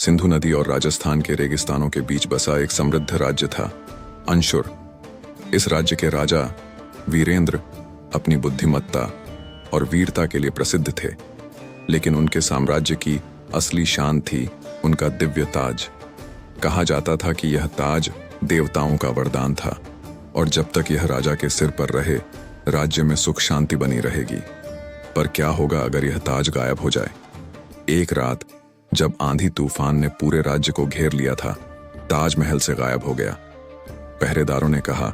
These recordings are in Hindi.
सिंधु नदी और राजस्थान के रेगिस्तानों के बीच बसा एक समृद्ध राज्य था, अंशुर। इस राज्य के राजा वीरेंद्र अपनी बुद्धिमत्ता और वीरता के लिए प्रसिद्ध थे, लेकिन उनके साम्राज्य की असली शान थी उनका दिव्य ताज। कहा जाता था कि यह ताज देवताओं का वरदान था और जब तक यह राजा के सिर पर रहे, राज्य में सुख शांति बनी रहेगी। पर क्या होगा अगर यह ताज गायब हो जाए? एक रात जब आंधी तूफान ने पूरे राज्य को घेर लिया था, ताजमहल से गायब हो गया। पहरेदारों ने कहा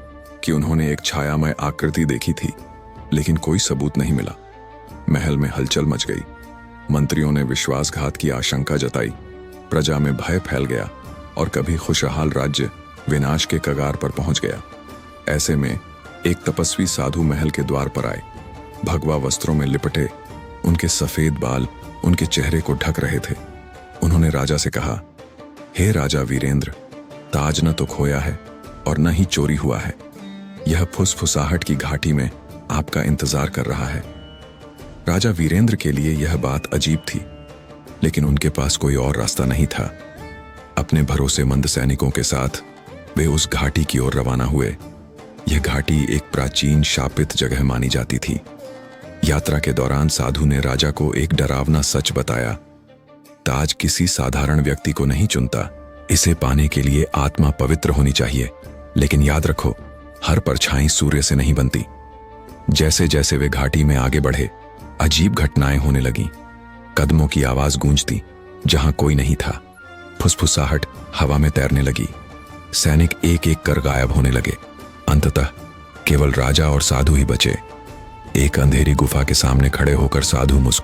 कि उन्होंने एक छायामय आकृति देखी थी, लेकिन कोई सबूत नहीं मिला। महल में हलचल मच गई। मंत्रियों ने विश्वासघात की आशंका जताई। प्रजा में भय फैल गया और कभी खुशहाल राज्य विनाश के कगार पर पहुंच गया। ऐसे में एक तपस्वी साधु महल के द्वार पर आए। भगवा वस्त्रों में लिपटे उनके सफेद बाल उनके चेहरे को ढक रहे थे। उन्होंने राजा से कहा, हे राजा वीरेंद्र, ताज न तो खोया है और न ही चोरी हुआ है। यह फुसफुसाहट की घाटी में आपका इंतजार कर रहा है। राजा वीरेंद्र के लिए यह बात अजीब थी, लेकिन उनके पास कोई और रास्ता नहीं था। अपने भरोसेमंद सैनिकों के साथ वे उस घाटी की ओर रवाना हुए। यह घाटी एक प्राचीन शापित जगह मानी जाती थी। यात्रा के दौरान साधु ने राजा को एक डरावना सच बताया। ताज किसी साधारण व्यक्ति को नहीं चुनता। इसे पाने के लिए आत्मा पवित्र होनी चाहिए, लेकिन याद रखो, हर परछाई सूर्य से नहीं बनती। जैसे जैसे वे घाटी में आगे बढ़े, अजीब घटनाएं होने लगीं। कदमों की आवाज गूंजती जहां कोई नहीं था। फुसफुसाहट हवा में तैरने लगी। सैनिक एक एक कर गायब होने लगे। अंततः केवल राजा और साधु ही बचे। एक अंधेरी गुफा के सामने खड़े होकर साधु मुस्कुराए।